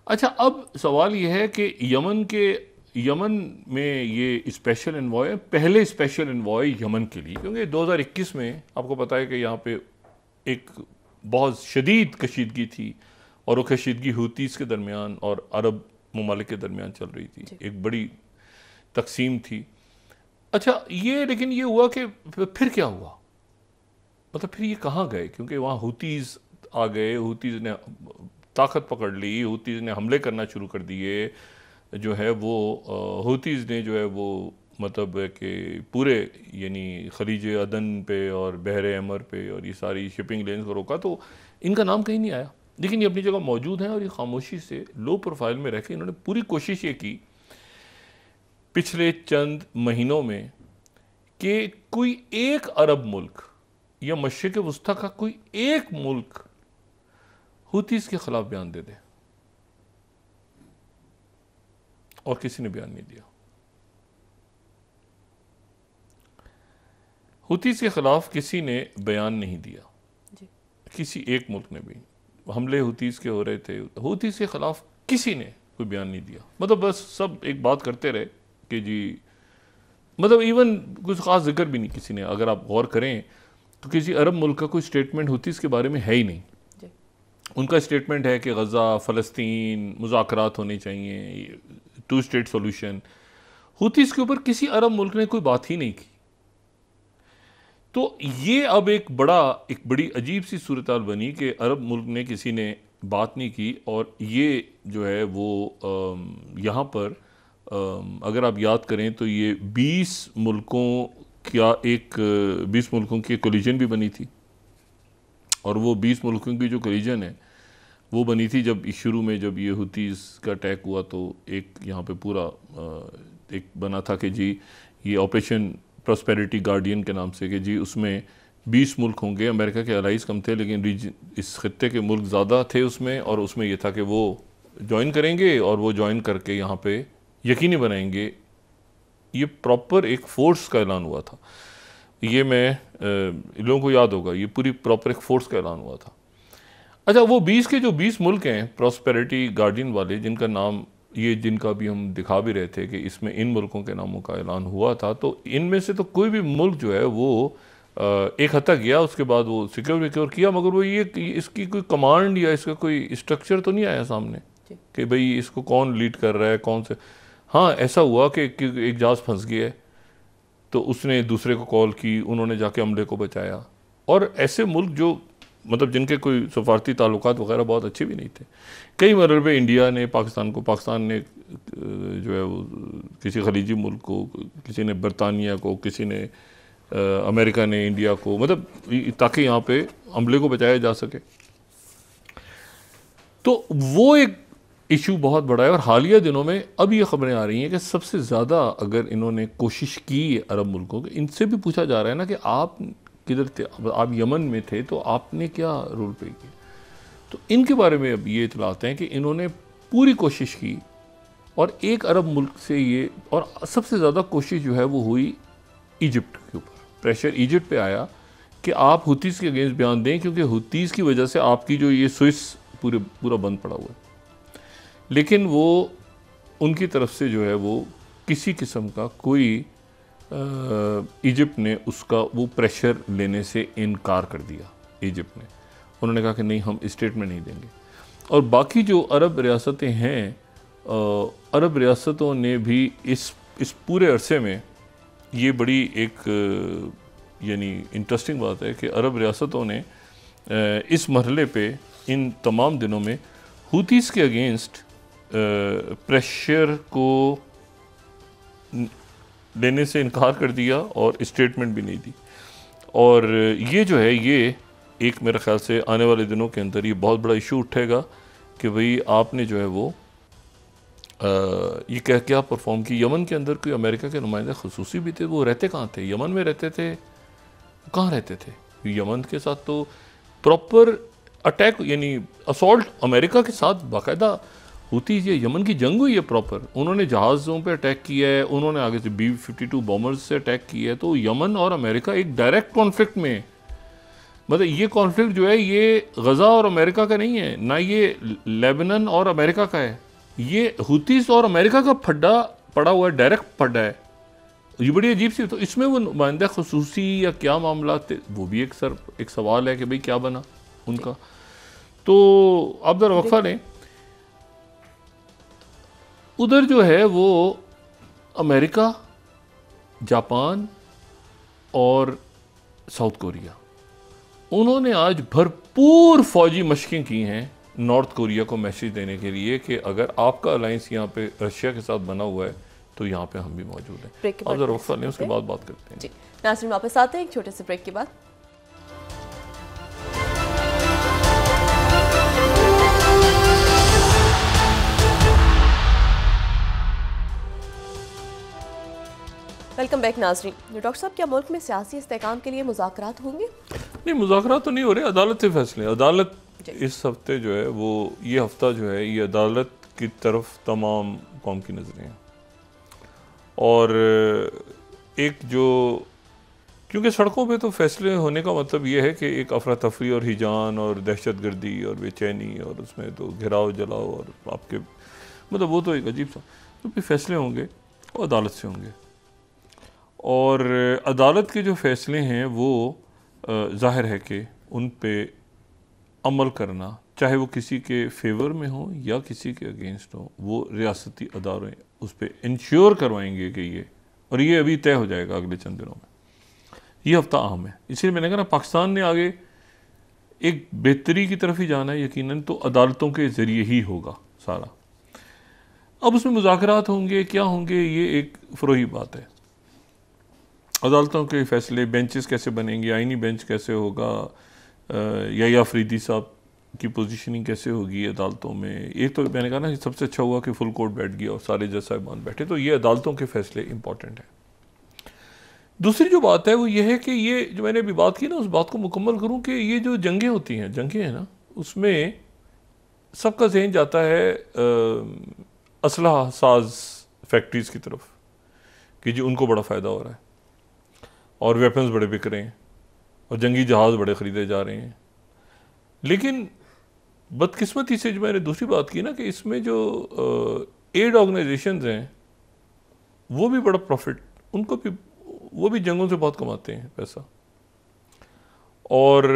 अच्छा, अब सवाल ये है कि यमन में ये स्पेशल इन्वॉय, पहले स्पेशल इन्वॉय यमन के लिए, क्योंकि 2021 में आपको पता है कि यहाँ पे एक बहुत शदीद कशीदगी थी, और वो कशीदगी हूतीज़ के दरमियान और अरब ममालिक के दरमियान चल रही थी, एक बड़ी तकसीम थी। अच्छा ये लेकिन ये हुआ कि फिर क्या हुआ, मतलब फिर ये कहाँ गए, क्योंकि वहाँ हूतीज़ आ गए, हूतीज़ ने ताकत पकड़ ली, हूतीज़ ने हमले करना शुरू कर दिए, जो है वो हूतीज़ ने जो है वो मतलब है कि पूरे यानी खलीज अदन पे और बहरे अमर पे और ये सारी शिपिंग लेन्स को रोका, तो इनका नाम कहीं नहीं आया। लेकिन ये अपनी जगह मौजूद हैं और ये खामोशी से लो प्रोफाइल में रह के इन्होंने पूरी कोशिश ये की पिछले चंद महीनों में कि कोई एक अरब मुल्क या मशरिक़ वस्ता का कोई एक मुल्क हूतीज़ के खिलाफ बयान दे दे, और किसी ने बयान नहीं दिया। हूतीज़ के खिलाफ किसी ने बयान नहीं दिया जी। किसी एक मुल्क ने भी, हमले हूतीज़ के हो रहे थे, हूतीज़ के खिलाफ किसी ने कोई बयान नहीं दिया। मतलब बस सब एक बात करते रहे कि जी, मतलब इवन कुछ ख़ास जिक्र भी नहीं किसी ने, अगर आप गौर करें तो किसी अरब मुल्क का कोई स्टेटमेंट हूतीज़ के बारे में है ही नहीं। उनका स्टेटमेंट है कि गज़ा, फ़लस्तीन, मुज़ाकरात होने चाहिए, 2 स्टेट सोल्यूशन। हूतीज़ के ऊपर किसी अरब मुल्क ने कोई बात ही नहीं की। तो ये अब एक बड़ी अजीब सी सूरत हाल बनी कि अरब मुल्क ने किसी ने बात नहीं की, और ये जो है वो यहाँ पर अगर आप याद करें तो ये 20 मुल्कों की कोलिजन भी बनी थी, और वो 20 मुल्कों की जो कोलिजन है वो बनी थी जब शुरू में जब ये हूतीज़ का अटैक हुआ, तो एक यहाँ पे पूरा एक बना था कि जी ये ऑपरेशन प्रॉस्पेरिटी गार्डियन के नाम से, कि जी उसमें 20 मुल्क होंगे, अमेरिका के अलाइज कम थे लेकिन इस खत्ते के मुल्क ज़्यादा थे उसमें, और उसमें ये था कि वो ज्वाइन करेंगे और वो ज्वाइन करके यहाँ पे यकीनी बनाएंगे। ये प्रॉपर एक फोर्स का ऐलान हुआ था, ये लोगों को याद होगा, ये पूरी प्रॉपर एक फोर्स का ऐलान हुआ था। अच्छा, वो 20 के जो 20 मुल्क हैं प्रॉस्पेरिटी गार्डियन वाले, जिनका नाम ये जिनका भी हम दिखा भी रहे थे कि इसमें इन मुल्कों के नामों का ऐलान हुआ था, तो इनमें से तो कोई भी मुल्क जो है वो एक हद तक गया, उसके बाद वो सिक्योर किया, मगर वो ये इसकी कोई कमांड या इसका कोई स्ट्रक्चर तो नहीं आया सामने कि भाई इसको कौन लीड कर रहा है, कौन से। हाँ, ऐसा हुआ कि एक जहाज़ फंस गया है तो उसने दूसरे को कॉल की, उन्होंने जाके अमले को बचाया। और ऐसे मुल्क जो मतलब जिनके कोई सफारती ताल्लुकात वगैरह बहुत अच्छे भी नहीं थे, कई मरतबे इंडिया ने पाकिस्तान ने जो है वो किसी खलीजी मुल्क को, किसी ने बरतानिया को, किसी ने अमेरिका ने इंडिया को, मतलब ताकि यहाँ पे अमले को बचाया जा सके। तो वो एक इशू बहुत बड़ा है। और हालिया दिनों में अब ये खबरें आ रही हैं कि सबसे ज़्यादा अगर इन्होंने कोशिश की अरब मुल्कों के, इनसे भी पूछा जा रहा है ना कि आप किधर थे, आप यमन में थे तो आपने क्या रोल प्ले किया। तो इनके बारे में अब ये इतलात हैं कि इन्होंने पूरी कोशिश की और एक अरब मुल्क से ये, और सबसे ज़्यादा कोशिश जो है वो हुई इजिप्ट के ऊपर, प्रेशर इजिप्ट पे आया कि आप हूतीज़ के अगेंस्ट बयान दें, क्योंकि हूतीज़ की वजह से आपकी जो ये स्विस पूरा बंद पड़ा हुआ है। लेकिन वो उनकी तरफ से जो है वो किसी किस्म का कोई इजिप्ट ने उसका वो प्रेशर लेने से इनकार कर दिया। इजिप्ट ने, उन्होंने कहा कि नहीं, हम स्टेटमेंट नहीं देंगे। और बाकी जो अरब रियासतें हैं, अरब रियासतों ने भी इस पूरे अरसे में, ये बड़ी एक यानी इंटरेस्टिंग बात है कि अरब रियासतों ने इस मरहले पे इन तमाम दिनों में हूतीज़ के अगेंस्ट प्रेशर को लेने से इनकार कर दिया और स्टेटमेंट भी नहीं दी। और ये जो है ये एक मेरे ख़्याल से आने वाले दिनों के अंदर ये बहुत बड़ा इशू उठेगा कि भाई आपने जो है वो ये क्या परफॉर्म की। यमन के अंदर कोई अमेरिका के नुमाइंदे खसूसी भी थे, वो रहते कहाँ थे? यमन में रहते थे। कहाँ रहते थे? यमन के साथ तो प्रॉपर अटैक यानी असॉल्ट अमेरिका के साथ बाकायदा होती है। यमन की जंग हुई है प्रॉपर, उन्होंने जहाज़ों पे अटैक किया है, उन्होंने आगे से B-52 बॉम्बर्स से अटैक किया है। तो यमन और अमेरिका एक डायरेक्ट कॉन्फ्लिक्ट में, मतलब ये कॉन्फ्लिक्ट जो है ये गज़ा और अमेरिका का नहीं है, ना ये लेबनान और अमेरिका का है, ये हूतीज़ और अमेरिका का फड्डा पड़ा हुआ है, डायरेक्ट फड्डा है। ये बड़ी अजीब सी। तो इसमें वो नुमाइंदा खसूसी या क्या मामला थे, वो भी एक सवाल है कि भाई क्या बना उनका। तो आप ज़रा वक्फा लें। उधर जो है वो अमेरिका, जापान और साउथ कोरिया, उन्होंने आज भरपूर फौजी मशकें की हैं नॉर्थ कोरिया को मैसेज देने के लिए कि अगर आपका अलायंस यहाँ पे रशिया के साथ बना हुआ है तो यहाँ पे हम भी मौजूद हैं। और जरा वक्फा लें, उसके बाद बात करते हैं। जी नाज़रीन, वापस आते हैं एक छोटे से ब्रेक के बाद। वेलकम बैक नाज़रीन। डॉक्टर साहब, क्या मुल्क में सियासी इस्तेहकाम के लिए मुज़ाकरात होंगे? नहीं, मुज़ाकरात तो नहीं हो रहे, अदालत से फैसले। अदालत इस हफ्ते जो है वो ये हफ्ता जो है ये अदालत की तरफ तमाम कौम की नज़रें हैं। और एक जो क्योंकि सड़कों पे तो फैसले होने का मतलब ये है कि एक अफरा तफरी और हिजान और दहशत गर्दी और बेचैनी और उसमें तो घिराव जलाओ और आपके मतलब वो तो एक अजीब सा, तो भी फैसले होंगे वो अदालत से होंगे। और अदालत के जो फैसले हैं वो ज़ाहिर है कि उन पे अमल करना, चाहे वो किसी के फेवर में हो या किसी के अगेंस्ट हो, वो रियासती अदारे उस पर इंश्योर करवाएंगे कि ये, और ये अभी तय हो जाएगा अगले चंद दिनों में। ये हफ्ता अहम है, इसलिए मैंने कहा ना पाकिस्तान ने आगे एक बेहतरी की तरफ ही जाना है, यकीनन तो अदालतों के ज़रिए ही होगा सारा। अब उसमें मुज़ाकरात होंगे, क्या होंगे, ये एक फ़रोई बात है। अदालतों के फैसले, बेंचेस कैसे बनेंगे, आइनी बेंच कैसे होगा, या अफरीदी साहब की पोजीशनिंग कैसे होगी अदालतों में। एक तो मैंने कहा ना सबसे अच्छा हुआ कि फुल कोर्ट बैठ गया और सारे जज साहिबान बैठे, तो ये अदालतों के फैसले इंपॉर्टेंट हैं। दूसरी जो बात है वो ये है कि ये जो मैंने अभी बात की ना, उस बात को मुकम्मल करूँ कि ये जो जंगें होती हैं, जंगें हैं ना, उसमें सबका जहन जाता है असलहा साज फैक्ट्रीज़ की तरफ कि जी उनको बड़ा फ़ायदा हो रहा है और वेपन्स बड़े बिक रहे हैं और जंगी जहाज़ बड़े ख़रीदे जा रहे हैं। लेकिन बदकिस्मती से जो मैंने दूसरी बात की ना कि इसमें जो एड ऑर्गेनाइजेशंस हैं वो भी बड़ा प्रॉफिट, उनको भी, वो भी जंगों से बहुत कमाते हैं पैसा। और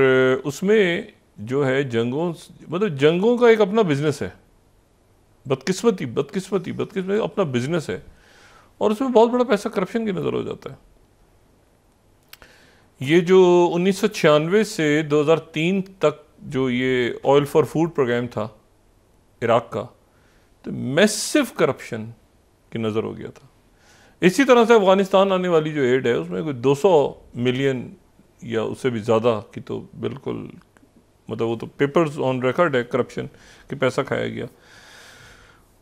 उसमें जो है जंगों, मतलब जंगों का एक अपना बिजनेस है, बदकिस्मती अपना बिजनेस है, और उसमें बहुत बड़ा पैसा करप्शन की नज़र हो जाता है। ये जो 1996 से 2003 तक जो ये ऑयल फॉर फूड प्रोग्राम था इराक का, तो मैसिव करप्शन की नज़र हो गया था। इसी तरह से अफ़गानिस्तान आने वाली जो एड है उसमें कोई 200 मिलियन या उससे भी ज़्यादा की तो बिल्कुल, मतलब वो तो पेपर्स ऑन रिकॉर्ड है करप्शन कि पैसा खाया गया।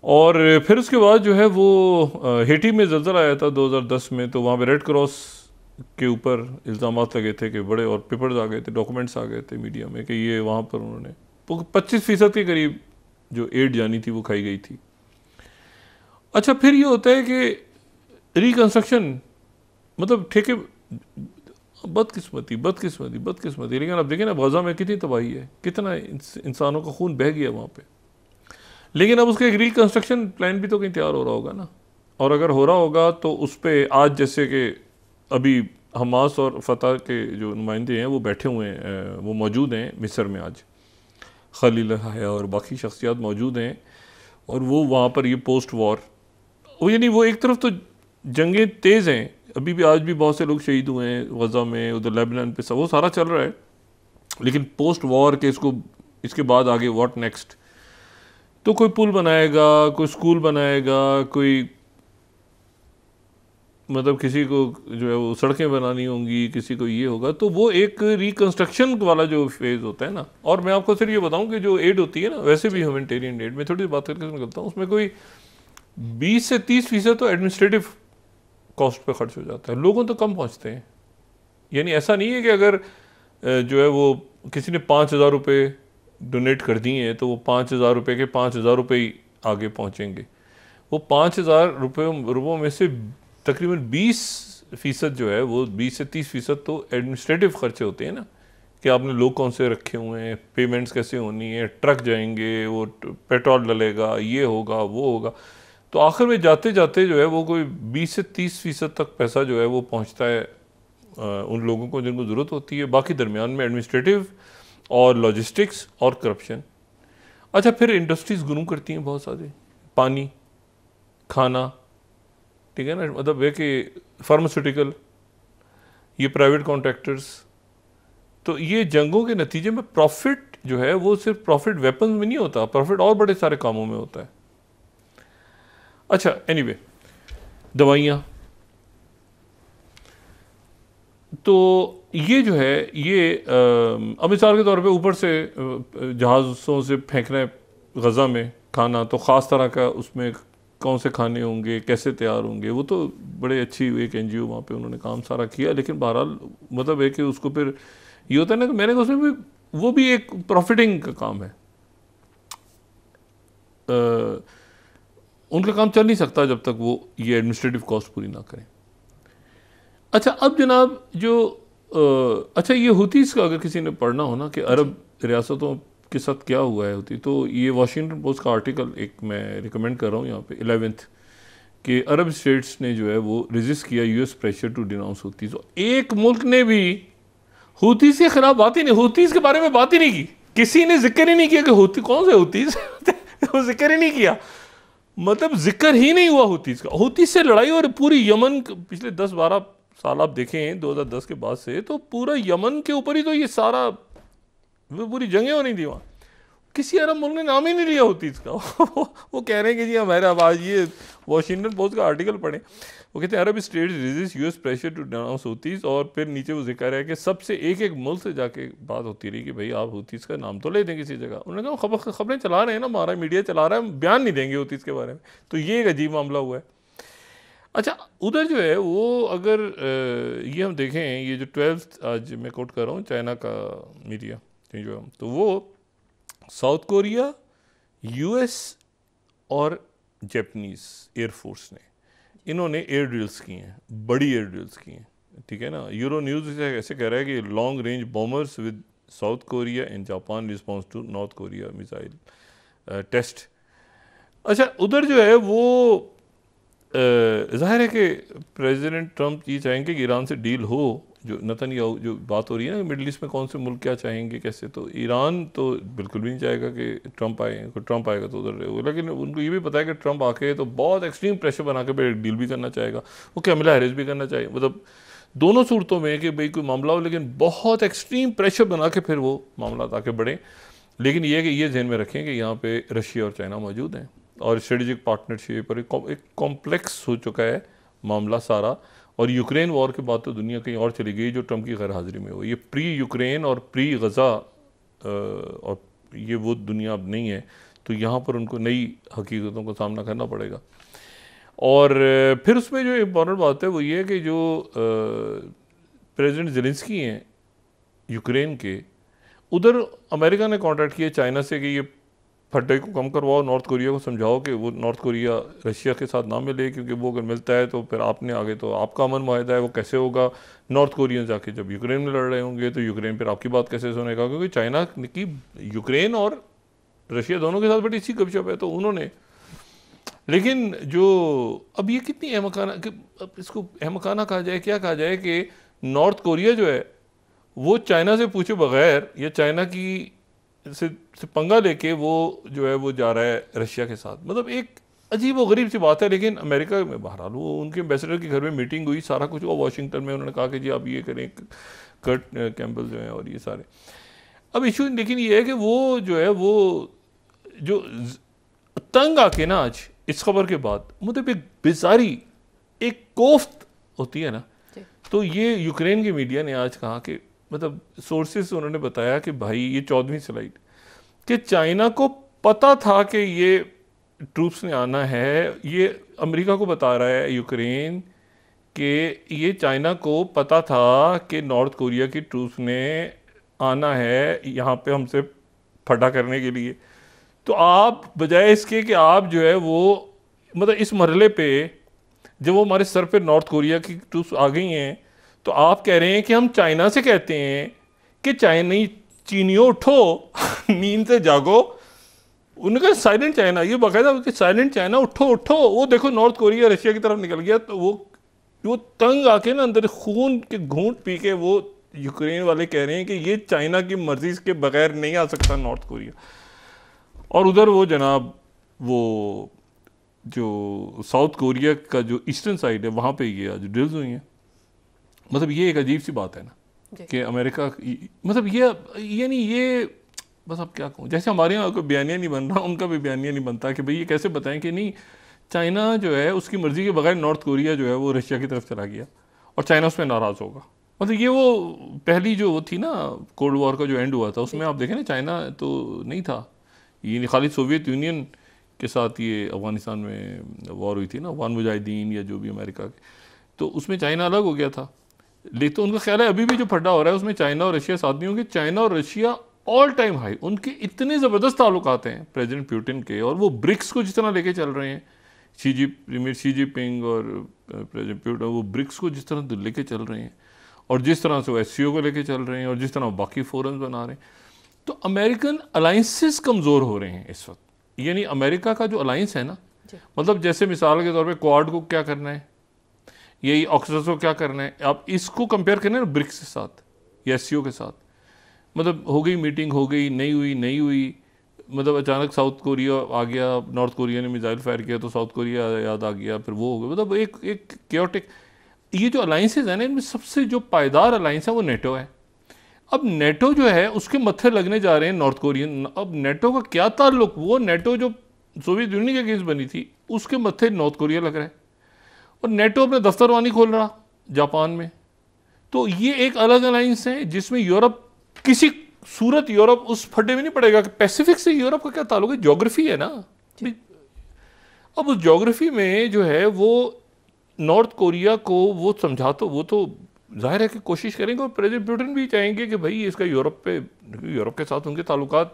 और फिर उसके बाद जो है वो हेटी में ज़लज़ला आया था 2010 में, तो वहाँ पे रेड क्रॉस के ऊपर इल्ज़ामात लगे थे कि बड़े, और पेपर्स आ गए थे, डॉक्यूमेंट्स आ गए थे मीडिया में कि ये वहाँ पर उन्होंने 25% के करीब जो एड जानी थी वो खाई गई थी। अच्छा, फिर ये होता है कि रिकन्स्ट्रक्शन, मतलब ठेके, बदकिस्मती, लेकिन अब देखें ना गज़ा में कितनी तबाही है, कितना इंसानों का खून बह गया वहाँ पे। लेकिन अब उसका एक रिकन्स्ट्रक्शन प्लान भी तो कहीं तैयार हो रहा होगा ना, और अगर हो रहा होगा तो उस पर आज जैसे कि अभी हमास और फतह के जो नुमाइंदे हैं वो बैठे हुए हैं, वो मौजूद हैं मिस्र में, आज खलील हया और बाकी शख्सियात मौजूद हैं, और वो वहाँ पर ये पोस्ट वॉर, वो यानी वो एक तरफ तो जंगें तेज़ हैं, अभी भी आज भी बहुत से लोग शहीद हुए हैं गज़ा में, उधर लेबनान पे सब वो सारा चल रहा है, लेकिन पोस्ट वॉर के इसके बाद आगे व्हाट नेक्स्ट। तो कोई पुल बनाएगा, कोई स्कूल बनाएगा, कोई मतलब किसी को जो है वो सड़कें बनानी होंगी, किसी को ये होगा, तो वो एक रिकन्स्ट्रक्शन वाला जो फेज़ होता है ना। और मैं आपको सिर्फ ये बताऊं कि जो एड होती है ना, वैसे भी ह्यूमैनिटेरियन एड में थोड़ी सी बात करके निकलता हूँ, उसमें कोई 20 से 30% तो एडमिनिस्ट्रेटिव कॉस्ट पे खर्च हो जाता है, लोगों तो कम पहुँचते हैं। यानी ऐसा नहीं है कि अगर जो है वो किसी ने 5,000 रुपये डोनेट कर दिए हैं तो वो 5,000 रुपये के 5,000 रुपये ही आगे पहुँचेंगे। वो 5,000 रुपयों में से तकरीबन 20% जो है वो 20 से 30% तो एडमिनिस्ट्रेटिव खर्चे होते हैं ना, कि आपने लोग कौन से रखे हुए हैं, पेमेंट्स कैसे होनी है, ट्रक जाएंगे, वो पेट्रोल डलेगा, ये होगा वो होगा, तो आखिर में जाते जाते जो है वो कोई 20 से 30% तक पैसा जो है वो पहुंचता है उन लोगों को जिनको ज़रूरत होती है। बाकी दरमियान में एडमिनिस्ट्रेटिव और लॉजिस्टिक्स और करप्शन अच्छा, फिर इंडस्ट्रीज गुनू करती हैं बहुत सारी, पानी, खाना, ठीक है ना, मतलब है कि फार्मास्यूटिकल, ये प्राइवेट कॉन्ट्रैक्टर्स। तो ये जंगों के नतीजे में प्रॉफिट जो है वो सिर्फ प्रॉफिट वेपन में नहीं होता, प्रॉफिट और बड़े सारे कामों में होता है। अच्छा, एनीवे, दवाइयाँ, तो ये जो है ये अब मिसाल के तौर पे ऊपर से जहाज़ों से फेंकना है गज़ा में खाना, तो ख़ास तरह का उसमें कौन से खाने होंगे, कैसे तैयार होंगे, वो तो बड़े अच्छी एक NGO वहाँ पे उन्होंने काम सारा किया। लेकिन बहरहाल मतलब है कि उसको फिर ये होता है ना कि मैंने कहा उसमें भी वो भी एक प्रॉफिटिंग का काम है। उनका काम चल नहीं सकता जब तक वो ये एडमिनिस्ट्रेटिव कॉस्ट पूरी ना करें। अच्छा, अब जनाब जो अच्छा ये हुतीज़ का अगर किसी ने पढ़ना हो ना कि अरब रियासतों के साथ क्या हुआ है होती, तो ये वाशिंगटन पोस्ट का आर्टिकल एक मैं रिकमेंड कर रहा हूँ यहाँ पे 11th कि अरब स्टेट्स ने जो है वो रेजिस्ट किया US pressure to denounce Houthis. एक मुल्क ने भी हुतीज़ के खिलाफ बात ही नहीं, हुतीज़ के बारे में बात ही नहीं की, किसी ने जिक्र ही नहीं किया कि हुती कौन से हुतीज़ वो जिक्र ही नहीं किया, मतलब जिक्र ही नहीं हुआ हुतीज़ का। हुतीज़ से लड़ाई, और पूरी यमन पिछले 10-12 साल आप देखें 2010 के बाद से, तो पूरा यमन के ऊपर ही तो ये सारा वो पूरी जंगें हो रही थी वहाँ। किसी अरब मुल्क ने नाम ही नहीं लिया हुतीज़ का वो कह रहे हैं कि जी हमारे आवाज़, ये वाशिंगटन पोस्ट का आर्टिकल पढ़ें, वो कहते हैं Arab states resist US pressure to denounce Houthis, और फिर नीचे वो जिक्र है कि सबसे एक मुल्क से जाके बात होती रही कि भाई आप हुतीज़ का नाम तो ले दें किसी जगह। उन्होंने कहा खबरें चला रहे हैं ना, हमारा मीडिया चला रहा है, बयान नहीं देंगे हुतीज़ के बारे में। तो ये एक अजीब मामला हुआ है। अच्छा, उधर जो है वो अगर ये हम देखें, ये जो 12th आज मैं कोट कर रहा हूँ चाइना का मीडिया जो, तो वो साउथ कोरिया, US और जापानीज़ एयरफोर्स ने इन्होंने एयर ड्रिल्स की हैं, बड़ी एयर ड्रिल्स की हैं, ठीक है ना। यूरो न्यूज़ ऐसे कह रहा है कि long range bombers with South Korea and Japan response to North Korea missile test. अच्छा, उधर जो है वो जाहिर है कि प्रेसिडेंट ट्रंप ये चाहेंगे कि ईरान से डील हो, जो नेतन्याहू जो बात हो रही है ना मिडल ईस्ट में कौन से मुल्क क्या चाहेंगे कैसे, तो ईरान तो बिल्कुल भी नहीं चाहेगा कि ट्रंप आए, ट्रंप आएगा तो उधर रहेगा। लेकिन उनको ये भी पता है कि ट्रंप आके तो बहुत एक्सट्रीम प्रेशर बना के फिर डील भी करना चाहेगा, वो कैमला हैरिस भी करना चाहिए, मतलब दोनों सूरतों में कि भाई कोई मामला हो, लेकिन बहुत एक्सट्रीम प्रेशर बना के फिर वो मामला आके बढ़े। लेकिन ये कि ये ध्यान में रखें कि यहाँ पे रशिया और चाइना मौजूद हैं, और स्ट्रेटेजिक पार्टनरशिप पर एक कॉम्प्लेक्स हो चुका है मामला सारा। और यूक्रेन वॉर के बाद तो दुनिया कहीं और चली गई जो ट्रंप की गैर हाजिरी में हो। ये प्री यूक्रेन और प्री गज़ा और ये वो दुनिया अब नहीं है, तो यहाँ पर उनको नई हकीकतों का सामना करना पड़ेगा। और फिर उसमें जो इम्पॉर्टेंट बात है वो ये है कि जो प्रेसिडेंट ज़ेलेंस्की हैं यूक्रेन के, उधर अमेरिका ने कॉन्ट्रैक्ट किया चाइना से कि ये फटे को कम करवाओ, नॉर्थ कोरिया को समझाओ कि वो नॉर्थ कोरिया रशिया के साथ ना मिले, क्योंकि वो अगर मिलता है तो फिर आपने आगे तो आपका अमन मुआहदा है वो कैसे होगा। नॉर्थ कोरियन जाके जब यूक्रेन में लड़ रहे होंगे तो यूक्रेन फिर आपकी बात कैसे सुनेगा, क्योंकि चाइना की यूक्रेन और रशिया दोनों के साथ बड़ी अच्छी गपशप है। तो उन्होंने, लेकिन जो अब ये कितनी अहमकाना, अब इसको अहमकाना कहा जाए क्या कहा जाए कि नॉर्थ कोरिया जो है वो चाइना से पूछे बगैर या चाइना की से पंगा लेके वो जो है वो जा रहा है रशिया के साथ, मतलब एक अजीब व गरीब सी बात है। लेकिन अमेरिका में बहरहाल वो उनके एम्बेसडर के घर में मीटिंग हुई, सारा कुछ हुआ वाशिंगटन में, उन्होंने कहा कि जी आप ये करें, कर्ट कैम्पबेल जो है और ये सारे। अब इशू लेकिन ये है कि वो जो है वो जो तंग आके ना आज इस खबर के बाद मतलब एक बेजारी एक कोफ्त होती है ना, तो ये यूक्रेन की मीडिया ने आज कहा कि मतलब सोर्सेस उन्होंने बताया कि भाई ये 14वीं स्लाइड कि चाइना को पता था कि ये ट्रूप्स ने आना है, ये अमेरिका को बता रहा है यूक्रेन कि ये चाइना को पता था कि नॉर्थ कोरिया की ट्रूप्स ने आना है यहाँ पे हमसे फटा करने के लिए। तो आप बजाय इसके कि आप जो है वो मतलब इस मरहले पे जब वो हमारे सर पे नॉर्थ कोरिया की ट्रूप्स आ गई हैं, तो आप कह रहे हैं कि हम चाइना से कहते हैं कि चीनियों उठो नींद से जागो। उनका साइलेंट चाइना, ये बाकायदा कि साइलेंट चाइना उठो उठो, वो देखो नॉर्थ कोरिया रशिया की तरफ निकल गया। तो वो तंग आके ना अंदर खून के घूंट पी के वो यूक्रेन वाले कह रहे हैं कि ये चाइना की मर्जी के बगैर नहीं आ सकता नॉर्थ कोरिया। और उधर वो जनाब वो जो साउथ कोरिया का जो ईस्टर्न साइड है वहाँ पे ये आज ड्रिल्स हुई हैं। मतलब ये एक अजीब सी बात है ना कि अमेरिका मतलब ये नहीं ये बस अब क्या कहूँ, जैसे हमारे यहाँ कोई बयानिया नहीं बन रहा उनका भी बयानिया नहीं बनता कि भाई ये कैसे बताएं कि नहीं चाइना जो है उसकी मर्ज़ी के बगैर नॉर्थ कोरिया जो है वो रशिया की तरफ चला गया और चाइना उसमें नाराज़ होगा। मतलब ये वो पहली जो वो थी ना कोल्ड वॉर का जो एंड हुआ था उसमें आप देखें ना चाइना तो नहीं था, ये खाली सोवियत यूनियन के साथ ये अफ़गानिस्तान में वॉर हुई थी ना, अफ़गान मुजाहिदीन या जो भी अमेरिका के, तो उसमें चाइना अलग हो गया था। लेकिन तो उनका ख्याल है अभी भी जो फड्डा हो रहा है उसमें चाइना और रशिया साथ नहीं होंगे। चाइना और रशिया ऑल टाइम हाई, उनके इतने ज़बरदस्त ताल्लुकात हैं प्रेसिडेंट पुतिन के, और वो ब्रिक्स को जिस तरह लेके चल रहे हैं प्रीमियर शी जिनपिंग और प्रेसिडेंट पुतिन, वो ब्रिक्स को जिस तरह लेके चल रहे हैं और जिस तरह से वो SCO को लेके चल रहे हैं और जिस तरह बाकी फोरम्स बना रहे हैं, तो अमेरिकन अलाइंसेस कमज़ोर हो रहे हैं इस वक्त। यानी अमेरिका का जो अलाइंस है ना, मतलब जैसे मिसाल के तौर पे क्वाड को क्या करना है, यही ऑक्सस को क्या करना है, आप इसको कंपेयर करना है ना ब्रिक्स के साथ या SCO के साथ। मतलब हो गई मीटिंग, हो गई, नहीं हुई, मतलब अचानक साउथ कोरिया आ गया, नॉर्थ कोरिया ने मिसाइल फायर किया तो साउथ कोरिया याद आ गया, फिर वो हो गया। मतलब एक क्योटिक ये जो अलाइंसेज है ना, इनमें सबसे जो पायदार अलाइंस है वो नेटो है। अब नेटो जो है उसके मत्थे लगने जा रहे हैं नॉर्थ कोरियन। अब नेटो का क्या ताल्लुक, वो नेटो जो सोवियत यूनियन के अगेंस्ट बनी थी उसके मत्थे नॉर्थ कोरिया लग रहा है, और नेटो अपने दफ्तर वहाँ नहीं खोल रहा जापान में। तो ये एक अलग अलाइंस है जिसमें यूरोप किसी सूरत यूरोप उस फड्डे में नहीं पड़ेगा कि पैसिफिक से यूरोप का क्या ताल्लुक है, ज्योग्राफी है ना। अब उस ज्योग्राफी में जो है वो नॉर्थ कोरिया को वो समझा, तो वो तो जाहिर है कि कोशिश करेंगे, और प्रेसिडेंट पुतिन भी चाहेंगे कि भाई इसका यूरोप के साथ उनके ताल्लुकात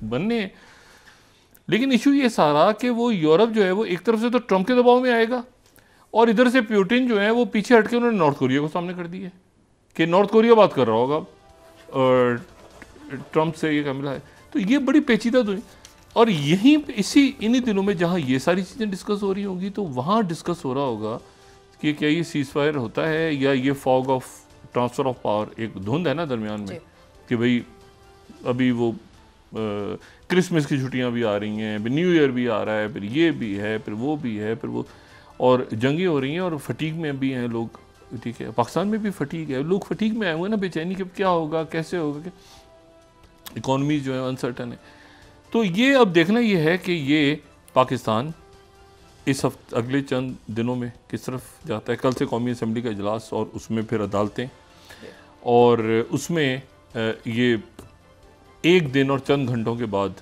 बनने हैं। लेकिन इशू ये सारा कि वो यूरोप जो है वो एक तरफ से तो ट्रंप के दबाव में आएगा, और इधर से पुतिन जो है वो पीछे हटके उन्होंने नॉर्थ कोरिया को सामने कर दिया कि नॉर्थ कोरिया बात कर रहा होगा और ट्रंप से ये क्या मिला है। तो ये बड़ी पेचीदा दुनिया, और यहीं इन्हीं दिनों में जहाँ ये सारी चीज़ें डिस्कस हो रही होंगी तो वहाँ डिस्कस हो रहा होगा कि क्या ये सीज फायर होता है या ये fog of transfer of power, एक धुंध है ना दरमियान में कि भाई अभी वो क्रिसमस की छुट्टियाँ भी आ रही हैं, फिर न्यू ईयर भी आ रहा है, फिर ये भी है, फिर वो भी है, फिर वो, और जंगें हो रही हैं और फटीक में भी हैं लोग। ठीक है, पाकिस्तान में भी फटीक है, लोग फटीक में आए हुए ना, बेचैनी कि क्या होगा, कैसे होगा, इकॉनमी जो है अनसर्टन है। तो ये अब देखना ये है कि ये पाकिस्तान इस हफ्ते अगले चंद दिनों में किस तरफ जाता है। कल से कौमी असम्बली का इजलास और उसमें फिर अदालतें, और उसमें ये एक दिन और चंद घंटों के बाद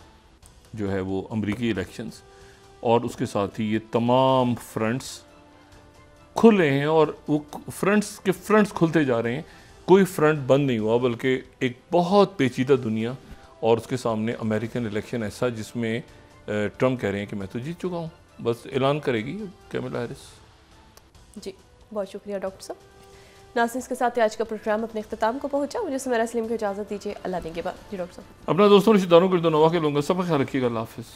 जो है वो अमरीकी इलेक्शंस, और उसके साथ ही ये तमाम फ्रंट्स खुल रहे हैं, और वो फ्रंट्स खुलते जा रहे हैं। कोई फ्रंट बंद नहीं हुआ, बल्कि एक बहुत पेचीदा दुनिया, और उसके सामने अमेरिकन इलेक्शन ऐसा जिसमें ट्रंप कह रहे हैं कि मैं तो जीत चुका हूँ, बस ऐलान करेगी कैमला हैरिस। जी बहुत शुक्रिया डॉक्टर साहब। नाज़रीन के साथ आज का प्रोग्राम अपने इख्तिताम को पहुंचा। मुझे सुमेरा सलीम को इजाज़त दीजिए। अल्लाह देंगे बाद जी डॉक्टर साहब। अपना दोस्तों रिश्तेदारों को नवा के लूँगा। सब ख्याल रखिएगा। अल्लाह हाफिज़।